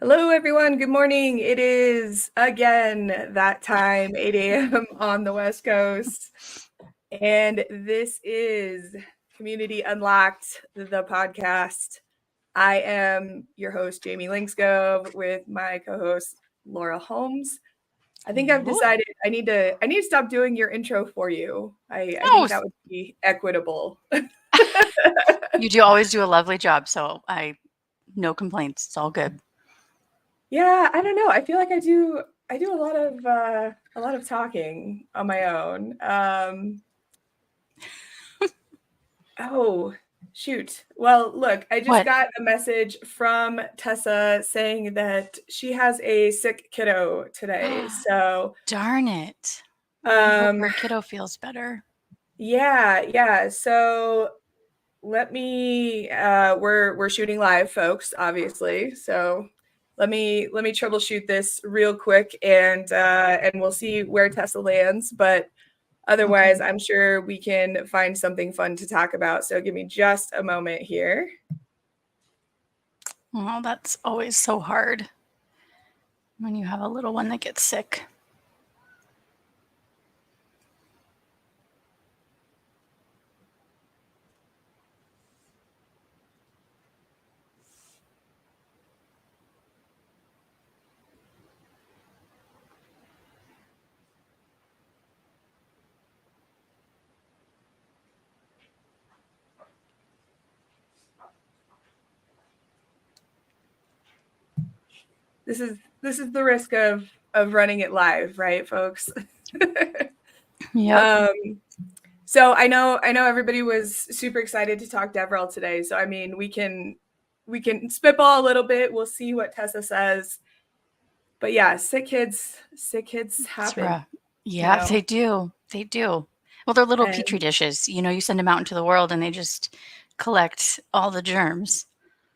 Hello, everyone. Good morning. It is again that time, 8 a.m. on the West Coast. And this is Community Unlocked, the podcast. I am your host, Jamie Lingscove, with my co-host, Laura Holmes. I think I've decided I need to stop doing your intro for you. I Oh, think that would be equitable. you do always do a lovely job, so no complaints. It's all good. Yeah, I don't know. I feel like I do a lot of talking on my own. Oh, shoot. Well, look, I just What? got a message from Tessa saying that she has a sick kiddo today. So, Darn it. Well, I hope um her kiddo feels better. yeah. So, let me we're shooting live, folks, obviously. So, let me troubleshoot this real quick and we'll see where Tessa lands, but otherwise, Okay. I'm sure we can find something fun to talk about. So give me just a moment here. Well, that's always so hard when you have a little one that gets sick. This is the risk of running it live, right, folks? Yep. um, so I know everybody was super excited to talk Devrel today. So I mean, we can spitball a little bit. We'll see what Tessa says. But yeah, sick kids It's happen, rough. you Yeah, know. they do. They do. Well, they're little petri And dishes. You send them out into the world and they just collect all the germs.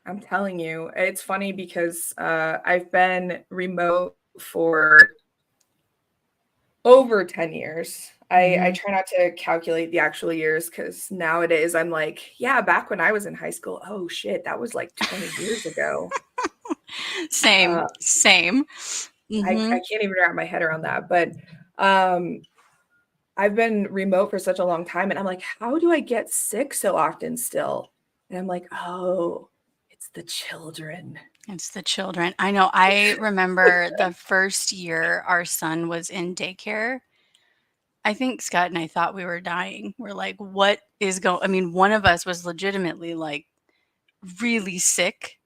I'm telling you, it's funny because I've been remote for over 10 years. I Hmm. try not to calculate the actual years because nowadays I'm like, yeah, back when I was in high school, oh shit, that was like 20 years ago. Same. Uh, Same. I Hmm. can't even wrap my head around that. But um, I've been remote for such a long time, and I'm like, how do I get sick so often still? And I'm like, oh, it's the children. It's the children. I know. I remember the first year our son was in daycare. I think Scott and I thought we were dying. We're like, what is going I mean, one of us was legitimately like really sick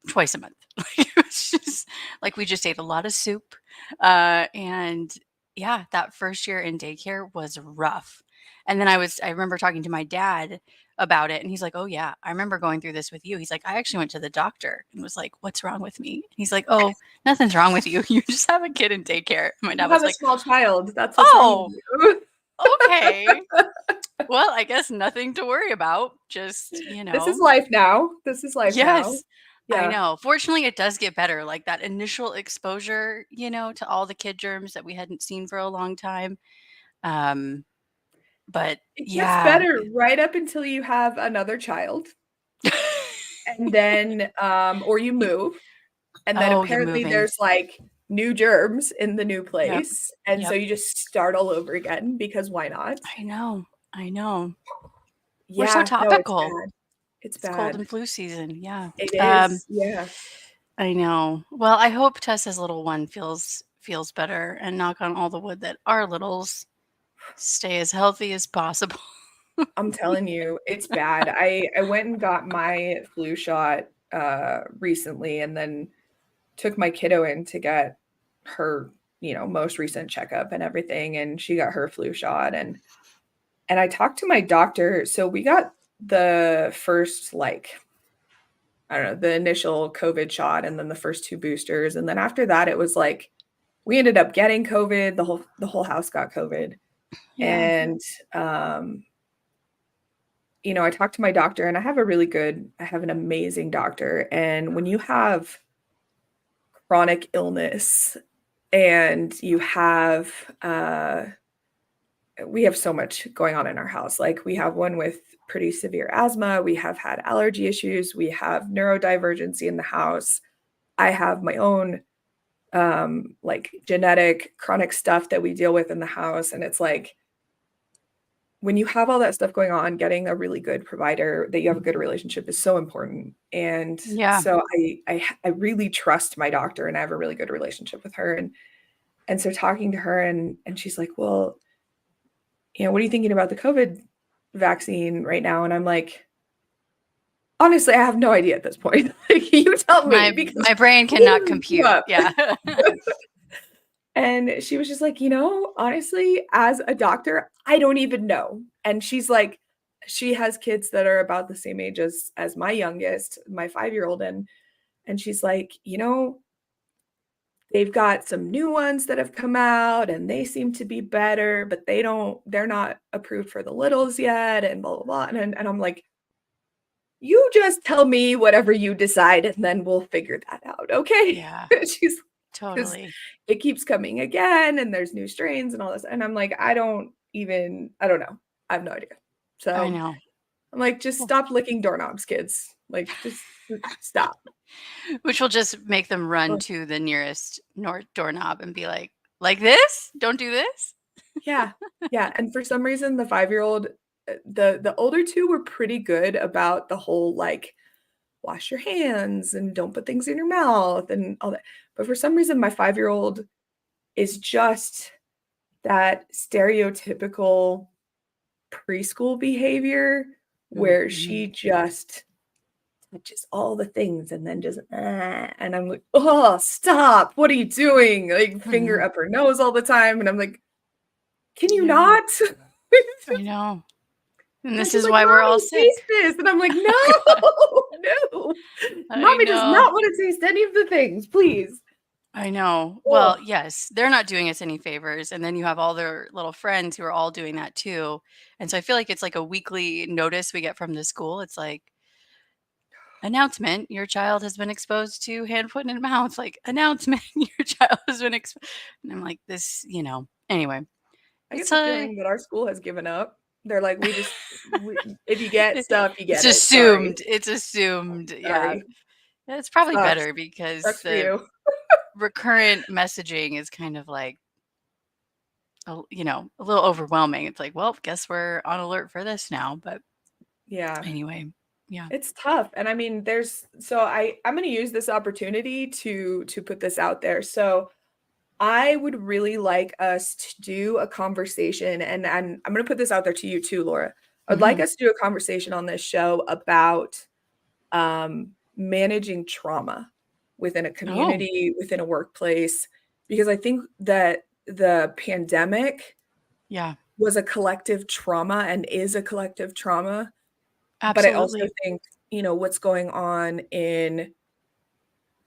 twice a month. Like, it was just like we just ate a lot of soup. And yeah, that first year in daycare was rough. And then I remember talking to my dad about it and he's like, "Oh yeah, I remember going through this with you." He's like, "I actually went to the doctor and was like, 'What's wrong with me?'" He's like, "Oh, nothing's wrong with you. You just have a kid in daycare." My dad You was have a like, small child. That's what's wrong with "Oh, you. okay. Well, I guess nothing to worry about. Just, This is life now. This is life now. yes, I Yeah. know. Fortunately, it does get better. Like that initial exposure, to all the kid germs that we hadn't seen for a long time. Um, but It gets yeah. better right up until you have another child, and then, or you move, and then Oh, you're apparently moving. there's, like, new germs in the new Yep. place, and so Yep. you just start all over again because why not? I know. I know. We're so Yeah, no, it's topical. bad. It's It's cold bad. and flu season. Yeah. It Um, is, yeah. I know. Well, I hope Tessa's little one feels better and knock on all the wood that our littles stay as healthy as possible. I'm telling you, it's bad. I went and got my flu shot, recently and then took my kiddo in to get her, most recent checkup and everything, and she got her flu shot, and I talked to my doctor. So we got the first, like, I don't know, the initial COVID shot and then the first two boosters, and then after that it was like we ended up getting COVID. The whole house got COVID. Yeah. And um I talked to my doctor, and I have an amazing doctor. And when you have chronic illness and you have we have so much going on in our house. Like, we have one with pretty severe asthma, we have had allergy issues, we have neurodivergency in the house. I have my own like genetic chronic stuff that we deal with in the house. And it's like, when you have all that stuff going on, getting a really good provider that you have a good relationship is so important. And Yeah. so I really trust my doctor, and I have a really good relationship with her. And so talking to her, and she's like, well, what are you thinking about the COVID vaccine right now? And I'm like, honestly, I have no idea at this point. Like, you tell me, because My brain cannot compute. Yeah. And she was just like, honestly, as a doctor, I don't even know. And she's like, she has kids that are about the same age as my youngest, my 5-year-old, and she's like, they've got some new ones that have come out and they seem to be better, but they're not approved for the littles yet, and blah blah blah. And I'm like, you just tell me whatever you decide, and then we'll figure that out, okay? Yeah. She's, because Totally. it keeps coming again and there's new strains and all this. And I'm like, I don't know. I have no idea. I So know. I'm like, just stop licking doorknobs, kids. Like, just stop. Which will just make them run to the nearest doorknob and be like this? Don't do this? Yeah. Yeah. And for some reason, the 5-year-old, the older two were pretty good about the whole like, wash your hands and don't put things in your mouth and all that. But for some reason, my 5-year-old is just that stereotypical preschool behavior where she just touches all the things and then just and I'm like, oh, stop, what are you doing? Like, finger up her nose all the time, and I'm like, can you not? I know. And And this she's is like, why we're all mommy, sick. taste this, and I'm like, no, no, I mommy does know. not want to taste any of the things, please. I know. Well, Oh, yes, they're not doing us any favors. And then you have all their little friends who are all doing that too. And so I feel like it's like a weekly notice we get from the school. It's like, announcement, your child has been exposed to hand, foot, and mouth. Like, announcement, your child has been exposed. And I'm like, this, anyway, I get it's the a, feeling that our school has given up. They're like, if you get stuff, you it's get it. Sorry, assumed. It's assumed. Yeah. sorry, It's probably sucks, better because sucks for the you. recurrent messaging is kind of like, a little overwhelming. It's like, well, guess we're on alert for this now. But Yeah. anyway, yeah. It's tough. And I mean, I'm going to use this opportunity to put this out there. So I would really like us to do a conversation, and I'm going to put this out there to you too, Laura. I'd like Mhm. us to do a conversation on this show about managing trauma within a Oh, community, within a workplace, because I think that the pandemic yeah, was a collective trauma and is a collective trauma. But I also absolutely. think, what's going on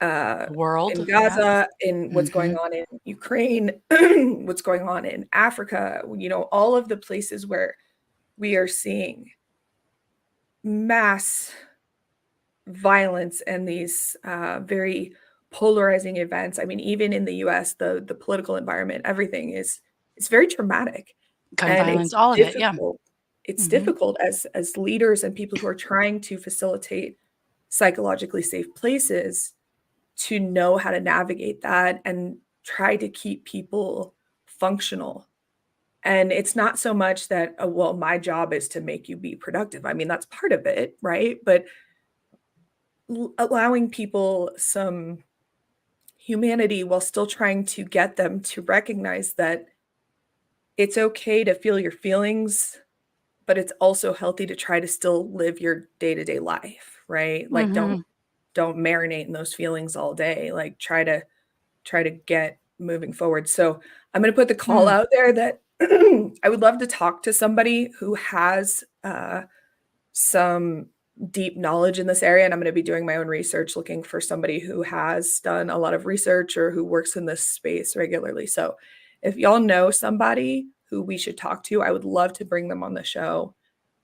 uh, The world. in Yeah. Gaza, in what's going Hmm. on in Ukraine, what's going on in Africa, all of the places where we are seeing mass violence and these very polarizing events. I mean, even in the US, the political environment, everything is very traumatic, Gun and violence, all of it. Yeah. it's Hmm. difficult as leaders and people who are trying to facilitate psychologically safe places to know how to navigate that and try to keep people functional. And it's not so much that, oh, well, my job is to make you be productive. I mean, that's part of it, right? But allowing people some humanity while still trying to get them to recognize that it's okay to feel your feelings, but it's also healthy to try to still live your day-to-day life, right? Like, don't Hmm. don't marinate in those feelings all day. Like, try to get moving forward. So I'm going to put the call Hmm. out there that I would love to talk to somebody who has some deep knowledge in this area. And I'm going to be doing my own research, looking for somebody who has done a lot of research or who works in this space regularly. So if y'all know somebody who we should talk to, I would love to bring them on the show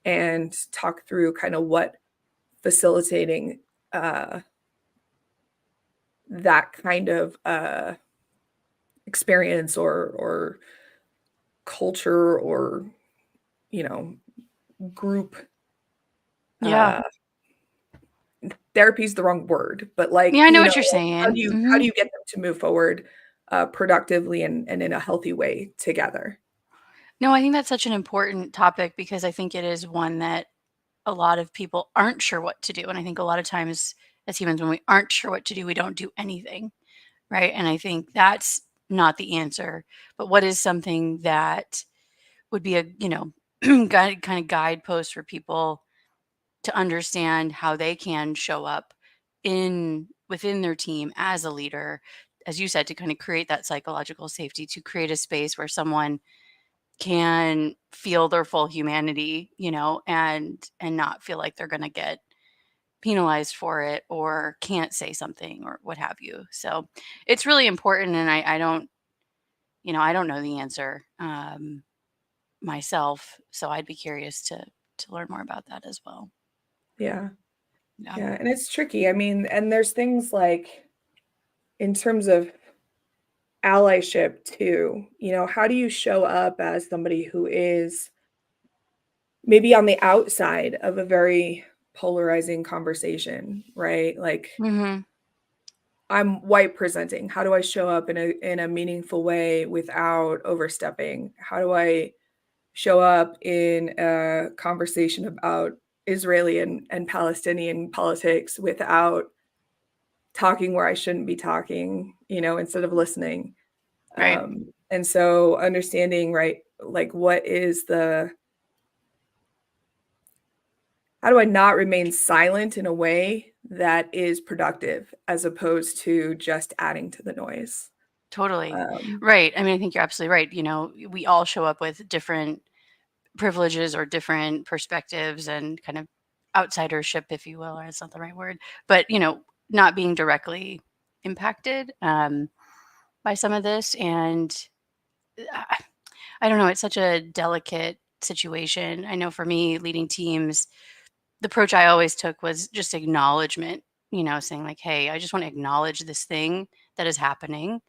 and talk through kind of what facilitating uh, that kind of experience or culture or you know group Yeah. uh therapy is the wrong word, but like, Yeah, I know you what know, you're how do saying. you get them to move forward productively and in a healthy way together? No, I think that's such an important topic because I think it is one that a lot of people aren't sure what to do. And I think a lot of times as humans, when we aren't sure what to do, we don't do anything. Right. And I think that's not the answer. But what is something that would be a, guide, kind of guidepost for people to understand how they can show up in within their team as a leader, as you said, to kind of create that psychological safety, to create a space where someone can feel their full humanity, and not feel like they're going to get penalized for it or can't say something or what have you. So it's really important. And I don't, I don't know the answer myself. So I'd be curious to learn more about that as well. Yeah. Yeah. Yeah, and it's tricky. I mean, and there's things like in terms of allyship too, how do you show up as somebody who is maybe on the outside of a very polarizing conversation, right? Like Hmm. I'm white presenting. How do I show up in a meaningful way without overstepping? How do I show up in a conversation about Israeli and Palestinian politics without talking where I shouldn't be talking, instead of listening? Right. And so understanding, right, like how do I not remain silent in a way that is productive as opposed to just adding to the noise? Totally. Um, Right. I mean, I think you're absolutely right. We all show up with different privileges or different perspectives and kind of outsidership, if you will, or it's not the right word, but, not being directly impacted by some of this. And I I don't know, it's such a delicate situation. I know for me, leading teams, the approach I always took was just acknowledgement, saying like, hey, I just want to acknowledge this thing that is happening.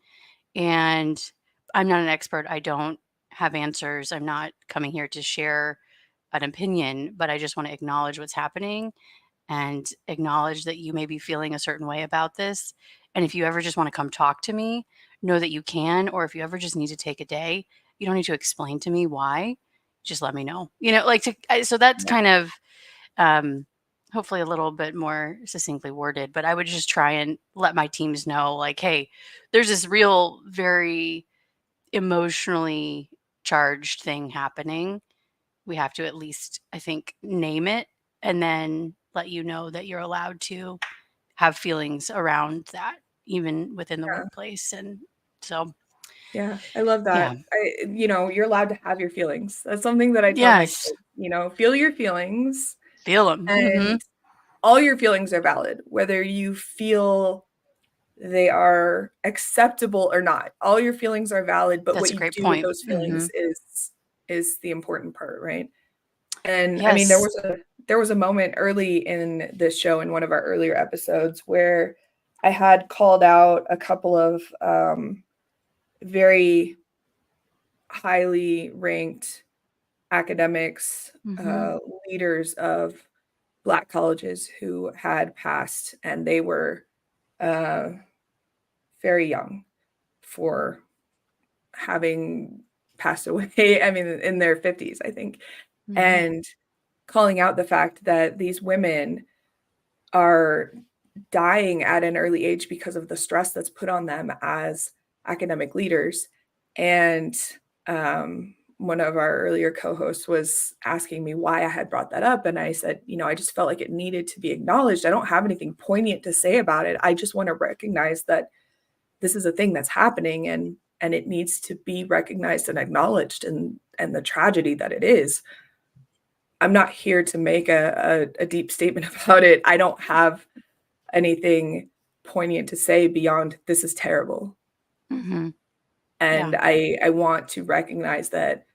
And I'm not an expert. I don't have answers. I'm not coming here to share an opinion, but I just want to acknowledge what's happening and acknowledge that you may be feeling a certain way about this. And if you ever just want to come talk to me, know that you can. Or if you ever just need to take a day, you don't need to explain to me why. Just let me know. So that's yeah, kind of um, hopefully a little bit more succinctly worded. But I would just try and let my teams know, like, hey, there's this real, very emotionally charged thing happening. We have to at least, I think, name it and then let you know that you're allowed to have feelings around that, even within the yeah, workplace. And so, yeah, I love yeah. that. You're allowed to have your feelings. That's something that I tell my Yes. kids, feel your feelings, Feel them. and all your feelings are valid, whether you feel they are acceptable or not. All your feelings are valid, but That's what a you great do with point. those feelings is the important part, right? And I mean, Yes. there was a moment early in this show in one of our earlier episodes where I had called out a couple of very highly ranked academics, Hmm. leaders of Black colleges who had passed, and they were uh, very young for having passed away. I mean, in their 50s, I think, Hmm. and calling out the fact that these women are dying at an early age because of the stress that's put on them as academic leaders. And one of our earlier co-hosts was asking me why I had brought that up. And I said, I just felt like it needed to be acknowledged. I don't have anything poignant to say about it. I just want to recognize that this is a thing that's happening, and it needs to be recognized and acknowledged, and the tragedy that it is. I'm not here to make a deep statement about it. I don't have anything poignant to say beyond this is terrible. Hmm. And Yeah. I want to recognize that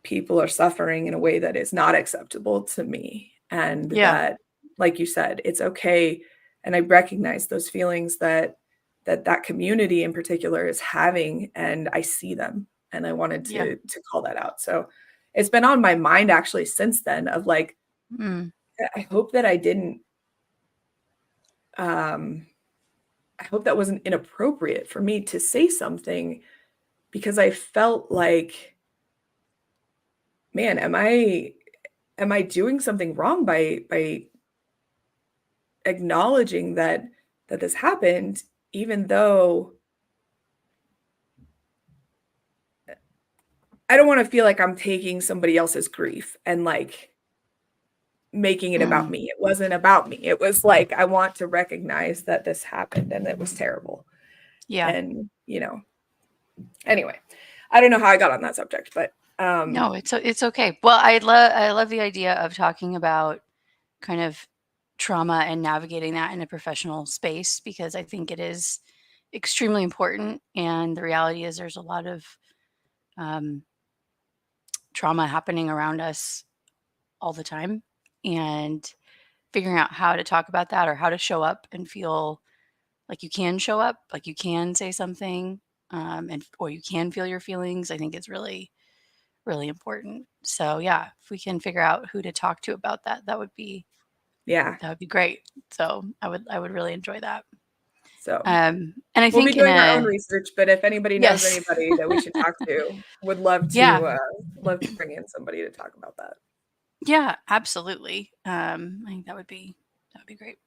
people are suffering in a way that is not acceptable to me. And Yeah. that, like you said, it's okay. And I recognize those feelings that community in particular is having, and I see them. And I wanted Yeah. to call that out. So it's been on my mind actually since then of like, Mm. I hope that I didn't I hope that wasn't inappropriate for me to say something, because I felt like, man, am I doing something wrong by acknowledging that this happened, even though I don't want to feel like I'm taking somebody else's grief and like making it about me. It wasn't about me. It was like, I want to recognize that this happened and it was terrible. Yeah. And, anyway, I don't know how I got on that subject, but No, it's okay. Well, I love the idea of talking about kind of trauma and navigating that in a professional space, because I think it is extremely important. And the reality is there's a lot of um, trauma happening around us all the time. And figuring out how to talk about that, or how to show up and feel like you can show up, like you can say something, or you can feel your feelings, I think is really, really important. So yeah, if we can figure out who to talk to about that, yeah. that would be great. So I would really enjoy that. So And I we'll be think in doing our own a research, but if anybody knows yes, anybody that we should talk to, would love yeah, to bring in somebody to talk about that. yeah, absolutely. I think that would be great.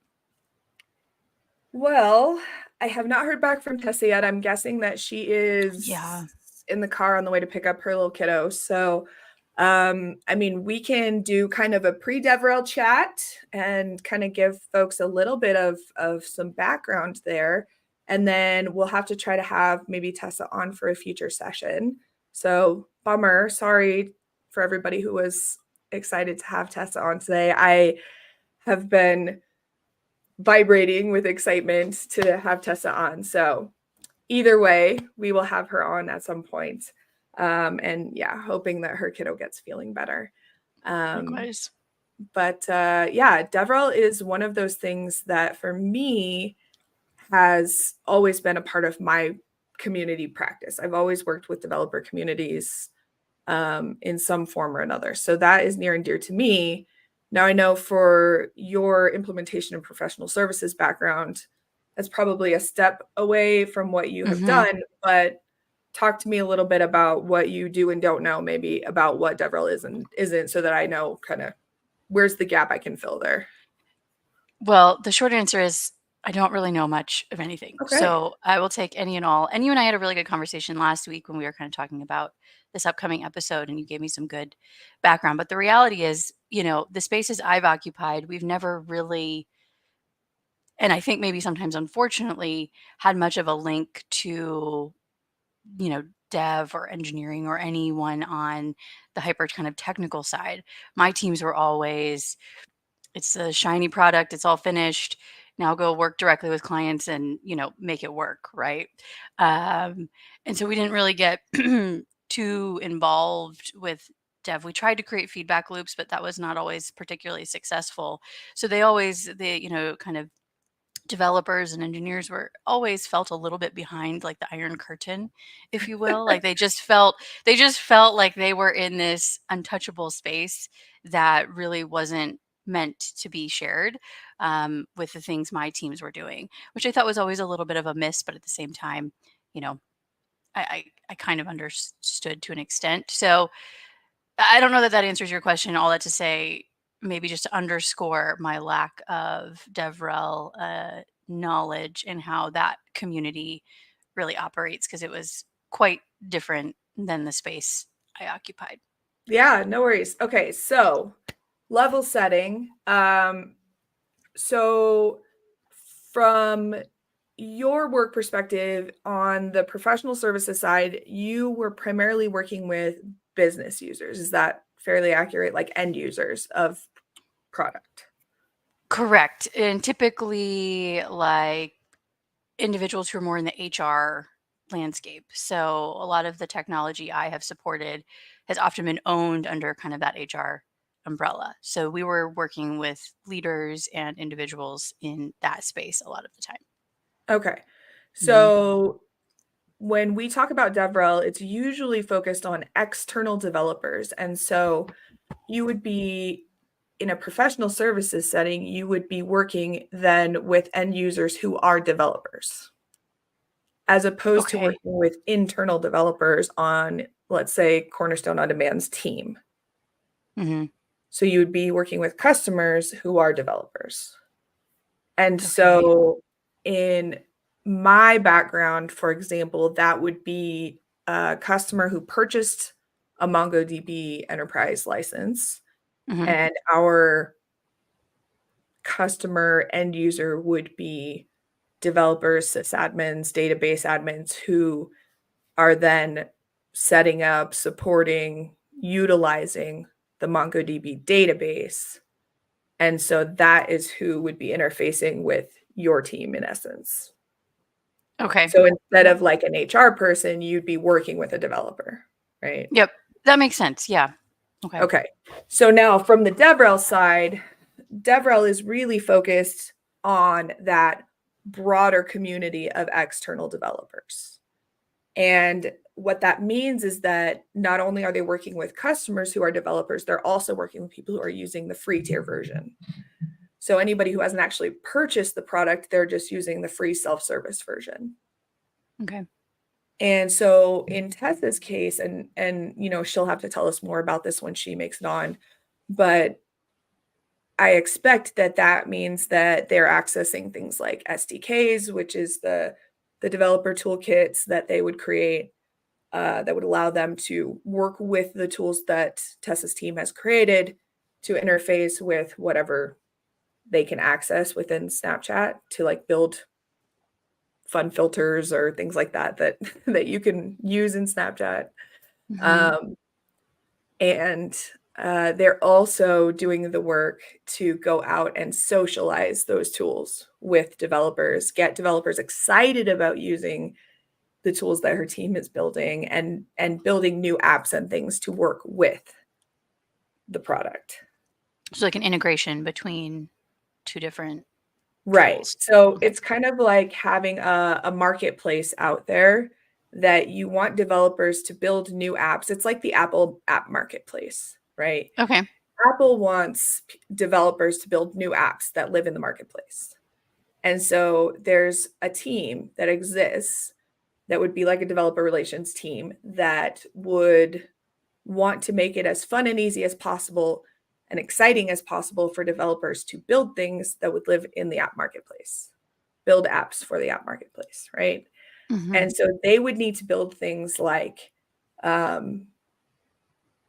Well, I have not heard back from Tessa yet. I'm guessing that she is Yeah. in the car on the way to pick up her little kiddo. So, I mean, we can do kind of a pre-DevRel chat and kind of give folks a little bit of some background there. And then we'll have to try to have maybe Tessa on for a future session. So, bummer. Sorry for everybody who was excited to have Tessa on today. I have been vibrating with excitement to have Tessa on. So either way, we will have her on at some point. And yeah, hoping that her kiddo gets feeling better. Likewise. But yeah, DevRel is one of those things that for me has always been a part of my community practice. I've always worked with developer communities in some form or another. So that is near and dear to me. Now, I know for your implementation and professional services background, that's probably a step away from what you have Hmm. done, but talk to me a little bit about what you do and don't know, maybe about what DevRel is and isn't, so that I know kind of where's the gap I can fill there. Well, the short answer is I don't really know much of anything. Okay. So I will take any and all. And you and I had a really good conversation last week when we were kind of talking about this upcoming episode, and you gave me some good background. But the reality is, the spaces I've occupied, we've never really, and I think maybe sometimes unfortunately, had much of a link to, dev or engineering or anyone on the hyper kind of technical side. My teams were always, it's a shiny product, it's all finished, now go work directly with clients and make it work, right? um, and so we didn't really get too involved with dev. We tried to create feedback loops, but that was not always particularly successful. So they kind of developers and engineers were always felt a little bit behind like the iron curtain, if you will. Like they just felt like they were in this untouchable space that really wasn't meant to be shared, with the things my teams were doing, which I thought was always a little bit of a miss. But at the same time, you know I kind of understood to an extent. So I don't know that that answers your question. All that to say, maybe just to underscore my lack of DevRel knowledge and how that community really operates, because it was quite different than the space I occupied. Yeah, no worries. Okay, so level setting. So from your work perspective on the professional services side, you were primarily working with business users. Is that fairly accurate? Like end users of product? Correct. And typically, like individuals who are more in the HR landscape. So a lot of the technology I have supported has often been owned under kind of that HR umbrella. So we were working with leaders and individuals in that space a lot of the time. Okay. Mhm. So when we talk about DevRel, it's usually focused on external developers. And so you would be in a professional services setting, you would be working then with end users who are developers, as opposed to Okay. working with internal developers on, let's say, Cornerstone On Demand's team. Hmm. So you would be working with customers who are developers. And Okay. so in my background, for example, that would be a customer who purchased a MongoDB enterprise license, Hmm. and our customer end user would be developers, sysadmins, database admins who are then setting up, supporting, utilizing the MongoDB database. And so that is who would be interfacing with your team in essence. Okay. So instead of like an HR person, you'd be working with a developer, right? Yep. That makes sense. Yeah. Okay. Okay. So now from the DevRel side, DevRel is really focused on that broader community of external developers. And what that means is that not only are they working with customers who are developers, they're also working with people who are using the free tier version. So anybody who hasn't actually purchased the product, they're just using the free self-service version. Okay. And so in Tessa's case, and you know, she'll have to tell us more about this when she makes it on, but I expect that that means that they're accessing things like SDKs, which is the developer toolkits that they would create, that would allow them to work with the tools that Tessa's team has created to interface with whatever they can access within Snapchat to like build fun filters or things like that that you can use in Snapchat. Hmm. Um, and they're also doing the work to go out and socialize those tools with developers, get developers excited about using the tools that her team is building, and building new apps and things to work with the product. So like an integration between two different Right. tools. So Okay. it's kind of like having a marketplace out there that you want developers to build new apps. It's like the Apple app marketplace, right? Okay. Apple wants developers to build new apps that live in the marketplace. And so there's a team that exists that would be like a developer relations team that would want to make it as fun and easy as possible and exciting as possible for developers to build things that would live in the app marketplace, build apps for the app marketplace, right? Hmm. And so they would need to build things like um,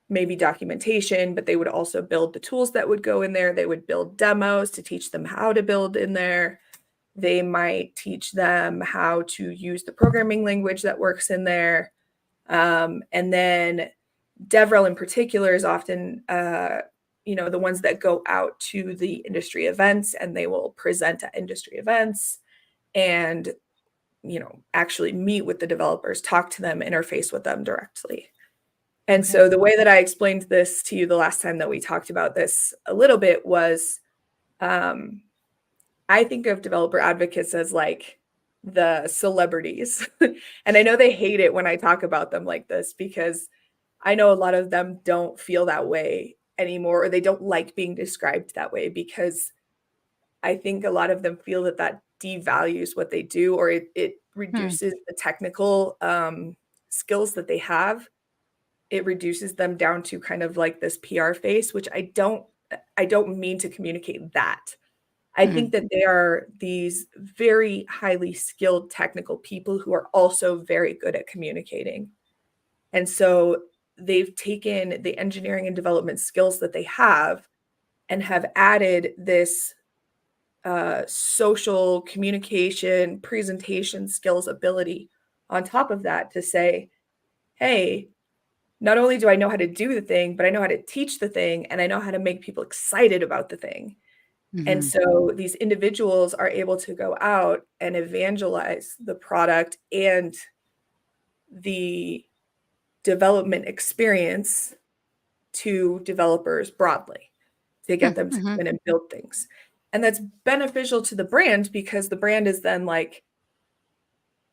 maybe documentation, but they would also build the tools that would go in there. They would build demos to teach them how to build in there. They might teach them how to use the programming language that works in there. And then DevRel in particular is often, the ones that go out to the industry events, and they will present at industry events and, actually meet with the developers, talk to them, interface with them directly. And Okay. so the way that I explained this to you the last time that we talked about this a little bit was, um, I think of developer advocates as like the celebrities. And I know they hate it when I talk about them like this because I know a lot of them don't feel that way anymore, or they don't like being described that way because I think a lot of them feel that that devalues what they do, or it Hmm. reduces the technical skills that they have. It reduces them down to kind of like this PR face, which I don't mean to communicate that. I Hmm. think that they are these very highly skilled technical people who are also very good at communicating. And so they've taken the engineering and development skills that they have and have added this social communication, presentation skills ability on top of that to say, hey, not only do I know how to do the thing, but I know how to teach the thing and I know how to make people excited about the thing. And Hmm. so these individuals are able to go out and evangelize the product and the development experience to developers broadly to get them to Hmm. come in and build things. And that's beneficial to the brand because the brand is then like,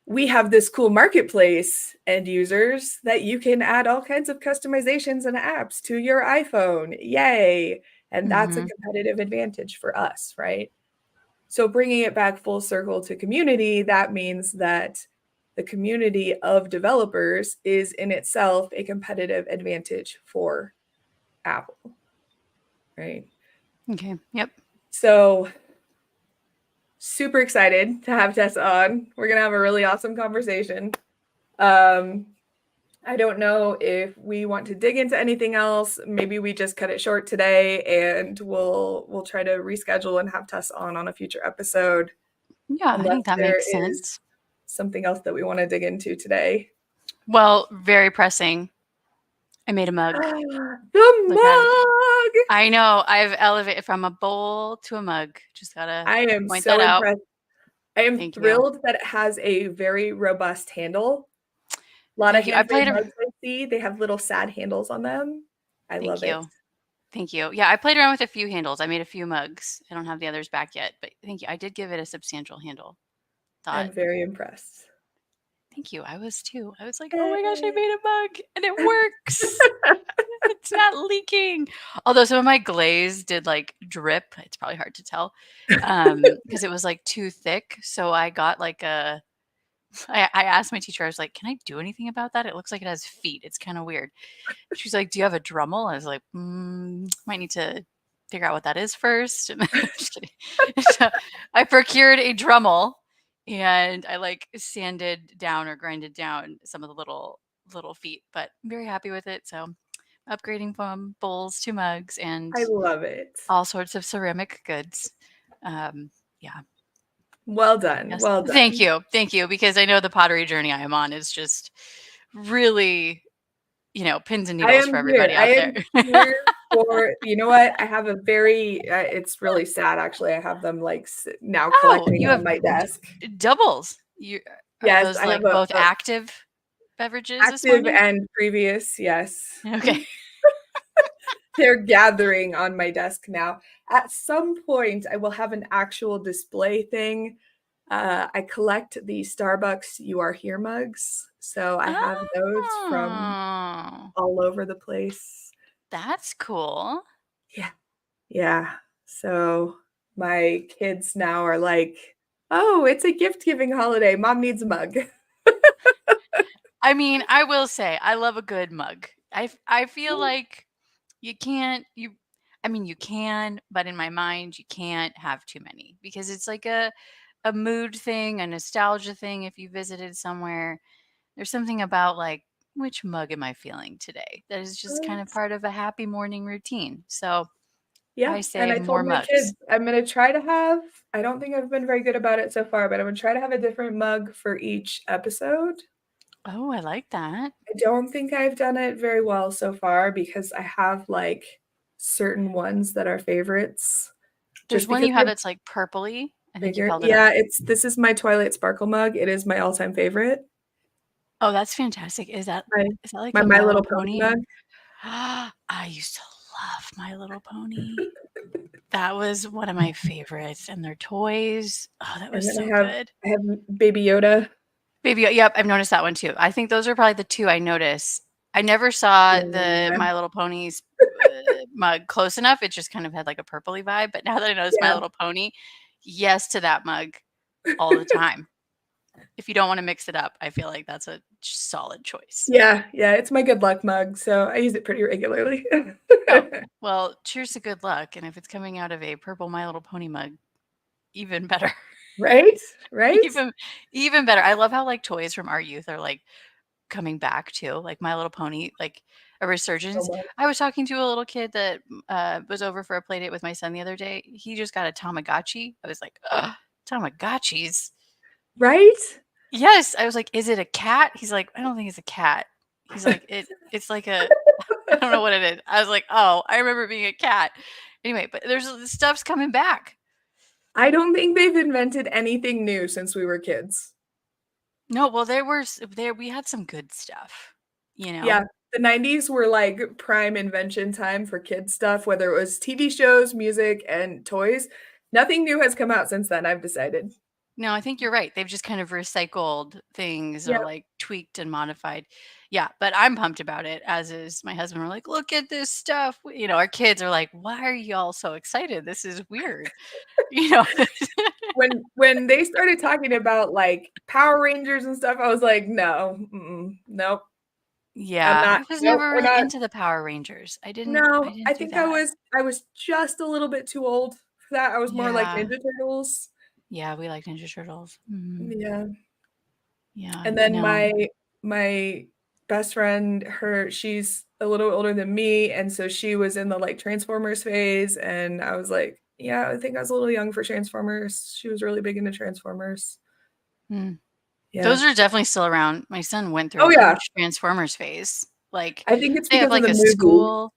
we have this cool marketplace end users that you can add all kinds of customizations and apps to your iPhone. Yay. And that's a Mm-hmm. competitive advantage for us, right? So bringing it back full circle to community, that means that the community of developers is in itself a competitive advantage for Apple, right? Okay. Yep. So super excited to have Tessa on. We're gonna have a really awesome conversation. Um, I don't know if we want to dig into anything else. Maybe we just cut it short today, and we'll try to reschedule and have Tess on a future episode, Yeah, I unless think that there makes is sense. something else that we want to dig into today. Well, very pressing. I made a mug. The Look at it. mug! I know. I've elevated from a bowl to a mug. Just gotta I am point so that out. impressed. I am Thank you. thrilled that it has a very robust handle. A lot of Thank you. I handmade played. mugs I see, they have little sad handles on them. I Thank love it. you. Thank you. Yeah, I played around with a few handles. I made a few mugs. I don't have the others back yet, but thank you. I did give it a substantial handle. I'm very impressed. Thank you. I was too. I was like, oh my gosh, I made a mug and it works. It's not leaking. Although some of my glaze did like drip. It's probably hard to tell because it was like too thick. So I got like I asked my teacher, I was like, can I do anything about that? It looks like it has feet. It's kind of weird. She's like, do you have a Dremel? I was like, might need to figure out what that is first. Just kidding. So I procured a Dremel and I like sanded down or grinded down some of the little feet, but I'm very happy with it. So upgrading from bowls to mugs and I love it. all sorts of ceramic goods. Yeah. Well done. Yes. Well done. Thank you. Thank you. Because I know the pottery journey I am on is just really, pins and I needles am for here. everybody I out am there. here for, you know what? I have a very, it's really sad actually. I have them like now Oh, collecting you on have my desk. doubles. Are Yes, those I have like both active beverages this active morning? and previous. Yes. Okay. They're gathering on my desk now. At some point, I will have an actual display thing. I collect the Starbucks You Are Here mugs. So I have those from Oh, all over the place. that's cool. Yeah. Yeah. So my kids now are like, oh, it's a gift giving holiday. Mom needs a mug. I mean, I will say I love a good mug. I feel like you can't you I mean you can, but in my mind you can't have too many because it's like a mood thing, a nostalgia thing if you visited somewhere. There's something about like which mug am I feeling today? That is just kind of part of a happy morning routine. So Yeah, I and say I more told my kids mugs. I'm gonna try to have I don't think I've been very good about it so far, but I'm gonna try to have a different mug for each episode. Oh, I like that. I don't think I've done it very well so far because I have, like, certain ones that are favorites There's just one because you have they're that's like purpley. I think you've bigger. held it up. Yeah, this is my Twilight Sparkle mug. It is my all-time favorite. Oh, that's fantastic. Is that My is that like my the My My Little Little Pony Pony? mug. I used to love My Little Pony. That was one of my favorites, and their toys. Oh, that And was then so good. I have Baby Yoda. Baby yep, I've noticed that one too. I think those are probably the 2 I notice. I never saw the Yeah. My Little Ponies, mug close enough. It just kind of had like a purpley vibe, but now that I notice My Yeah. Little Pony, yes to that mug all the time. If you don't wanna mix it up, I feel like that's a solid choice. Yeah, yeah, it's my good luck mug, so I use it pretty regularly. Oh, well, cheers to good luck, and if it's coming out of a purple My Little Pony mug, even better. Right? Right? Even better. I love how, like, toys from our youth are, like, coming back too, like My Little Pony, like, a So resurgence. much. I was talking to a little kid that, was over for a play date with my son the other day. He just got a Tamagotchi. I was like, "Ugh, Tamagotchis?" Right? Yes. I was like, "Is it a cat?" He's like, "I don't think it's a cat." He's like, it's like a I don't know what it is." I was like, "Oh, I remember it being a cat." Anyway, but there's this stuff's coming back. I don't think they've invented anything new since we were kids. No, well, there we had some good stuff, you Yeah, know? the '90s were, like, prime invention time for kids stuff, whether it was TV shows, music, and toys. Nothing new has come out since then, I've decided. No, I think you're right. They've just kind of recycled things or Yeah. like tweaked and modified. Yeah, but I'm pumped about it, as is my husband. We're like, look at this stuff. You know, our kids are like, why are y'all so excited? This is weird. You know, When they started talking about like Power Rangers and stuff, I was like, no, nope, I'm yeah, not. I was Nope, never we're really not. into the Power Rangers. I No, I didn't do think that. I was just a little bit too old for that. I was more like Yeah. Ninja Turtles. Yeah, we like Ninja Turtles. Mhm. Yeah. Yeah, And then no. my best friend, she's a little older than me, and so she was in the like Transformers phase, and I was like, yeah, I think I was a little young for Transformers. She was really big into Transformers. Mm. Yeah. Those are definitely still around. My son went through Oh a yeah. huge Transformers phase. Like, I think it's they have, because of like, the a movie. school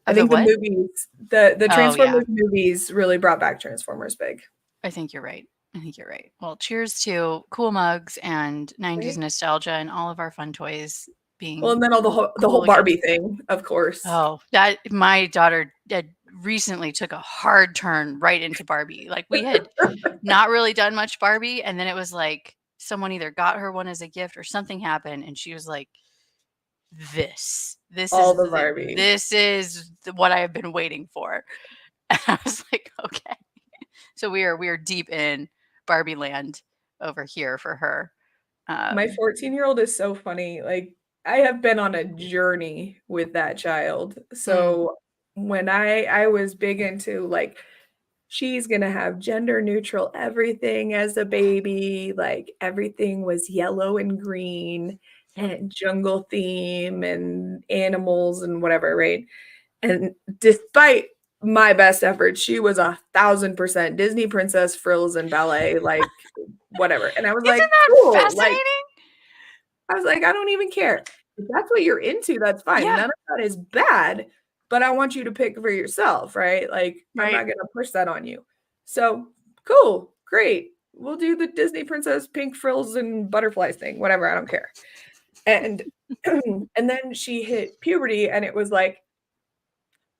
I of the think the what? movies, the Oh, yeah. Transformers movies really brought back Transformers big. I think you're right. I think you're right. Well, cheers to cool mugs and 90s Right? nostalgia and all of our fun toys Well, being and then all the whole cool again. Barbie thing, of course. Oh, that my daughter had recently took a hard turn right into Barbie. Like, we had not really done much Barbie, and then it was like someone either got her one as a gift or something happened, and she was like, All the Barbie. this is what I have been waiting for." And I was like, "Okay." So we are deep in Barbie land over here for her. My Um, 14-year-old is so funny. Like, I have been on a journey with that child. mm, So when I was big into like she's gonna have gender neutral everything as a baby, like everything was yellow and green and jungle theme and animals and whatever, right? And despite my best efforts, she was 1,000% Disney princess, frills, and ballet, like whatever. And I was isn't like, that cool. Like, fascinating? I was like, I don't even care. If that's what you're into, that's fine. Yeah, None of that is bad, but I want you to pick for yourself, right? Like, I'm right. not gonna push that on you. So cool, great. We'll do the Disney princess pink frills and butterflies thing, whatever. I don't care. And and then she hit puberty, and it was like,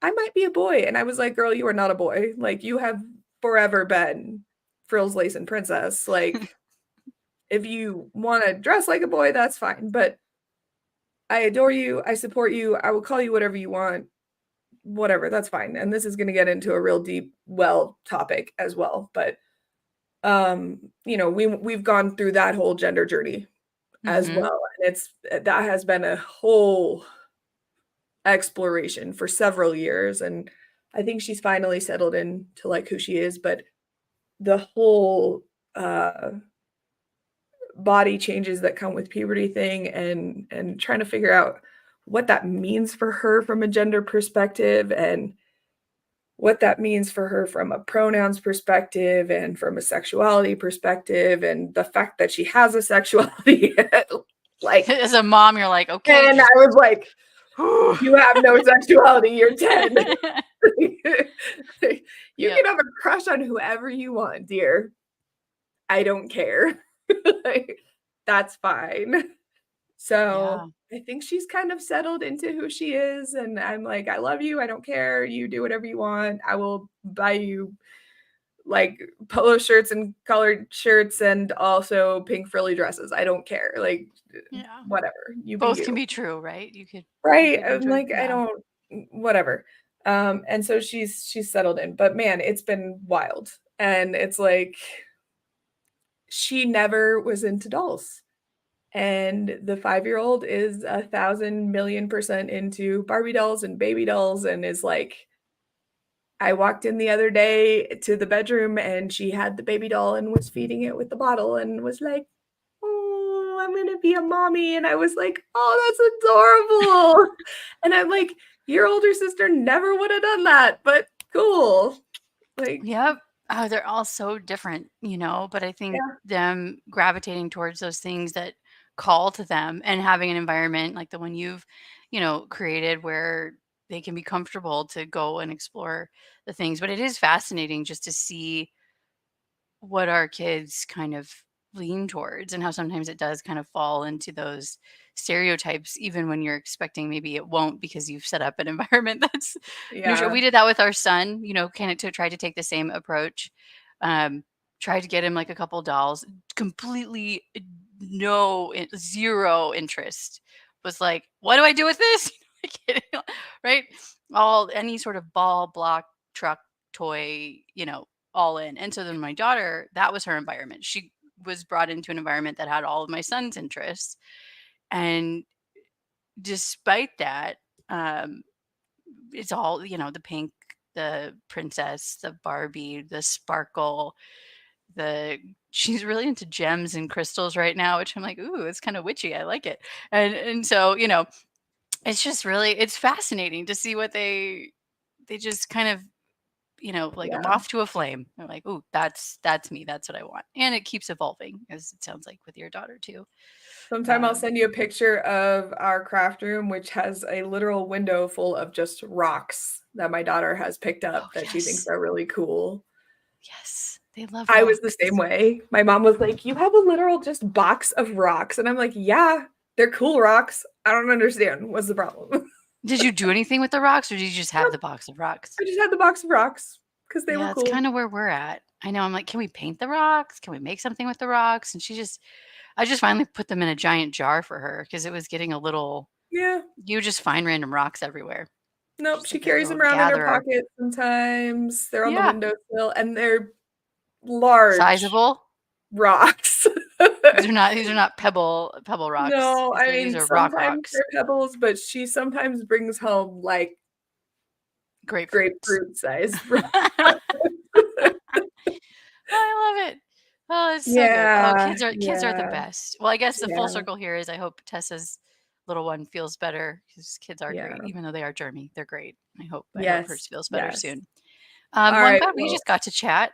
I might be a boy. And I was like, girl, you are not a boy. Like, you have forever been frills, lace, and princess. Like, if you want to dress like a boy, that's fine. But I adore you. I support you. I will call you whatever you want. Whatever, that's fine. And this is going to get into a real deep well topic as well. But you know, we've gone through that whole gender journey as Mhm. well. And that has been a whole exploration for several years. And I think she's finally settled into like who she is. But the whole body changes that come with puberty thing and trying to figure out what that means for her from a gender perspective and what that means for her from a pronouns perspective and from a sexuality perspective and the fact that she has a sexuality like As a mom, you're like, "Okay, and I just was like you have no sexuality, you're 10. You Yep. can have a crush on whoever you want, dear. I don't care. Like, that's fine. So, Yeah. I think she's kind of settled into who she is, and I'm like, "I love you, I don't care, you do whatever you want. I will buy you, like, polo shirts and colored shirts and also pink frilly dresses. I don't care, like, Yeah. whatever, you be Both can you." be true, right? You Right? could I'm enjoy like, I yeah. don't whatever. And so she's settled in, but man, it's been wild, and it's like she never was into dolls. And the 5-year-old is 1,000,000,000% into Barbie dolls and baby dolls and is like I walked in the other day to the bedroom and she had the baby doll and was feeding it with the bottle and was like, "Oh, I'm gonna be a mommy." And I was like, "Oh, that's adorable." And I'm like, "Your older sister never would have done that, but cool." Like, Yep. Oh, they're all so different, but I think yeah, them gravitating towards those things that call to them and having an environment like the one you've, created where they can be comfortable to go and explore the things. But it is fascinating just to see what our kids kind of lean towards and how sometimes it does kind of fall into those stereotypes even when you're expecting maybe it won't because you've set up an environment that's neutral. yeah. We did that with our son, kind of to try to take the same approach. tried to get him like a couple dolls, completely zero interest. Was like, what do I do with this? Right? All any sort of ball, block, truck, toy, all in. And so then my daughter, that was her environment. She was brought into an environment that had all of my son's interests. And despite that, it's all, the pink, the princess, the Barbie, the sparkle, she's really into gems and crystals right now, which I'm like, ooh, it's kind of witchy. I like it. And so, it's just really, it's fascinating to see what they just kind of, like a Yeah. moth to a flame. They're like, ooh, that's me. That's what I want. And it keeps evolving, as it sounds like with your daughter too. Sometime I'll send you a picture of our craft room, which has a literal window full of just rocks that my daughter has picked up that she thinks are really cool. Yes, they love I was rocks. the same way. My mom was like, "You have a literal just box of rocks." And I'm like, "Yeah, they're cool rocks. I don't understand. What's the problem?" Did you do anything with the rocks, or did you just have the box of rocks? I just had the box of rocks because they were That's cool. kind of where we're at. I know. I'm like, can we paint the rocks? Can we make something with the rocks? And I just finally put them in a giant jar for her because it was getting a little. Yeah. You just find random rocks everywhere. Nope. She Like a carries them little around in her gatherer. pocket sometimes. They're on the Yeah. windowsill and they're large Sizable rocks. These are not pebble rocks. No, I mean, These are rock sometimes rocks. they're pebbles, but she sometimes brings home like grapefruit size. I love it. Oh, it's so good. Oh, kids are the best. Well, I guess the full circle here is I hope Tessa's little one feels better because kids are great, even though they are germy. They're great. I hope hers feels better soon. Well, I'm glad we just got to chat.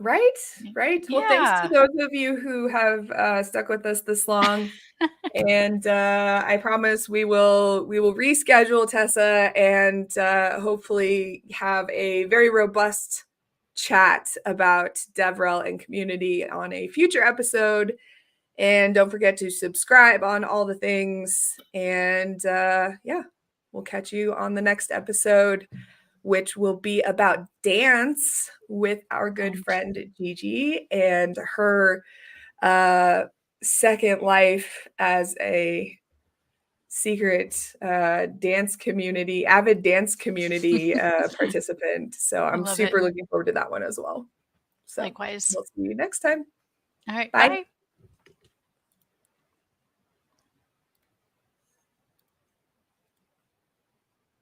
Right. Well, thanks to Yeah. those of you who have stuck with us this long. And I promise we will reschedule, Tessa, and hopefully have a very robust chat about DevRel and community on a future episode. And don't forget to subscribe on all the things. And yeah, we'll catch you on the next episode, which will be about dance with our good friend Gigi and her second life as a secret avid dance community participant. So I'm super looking forward to that one as well. So Likewise. we'll see you next time. All right. Bye. Bye.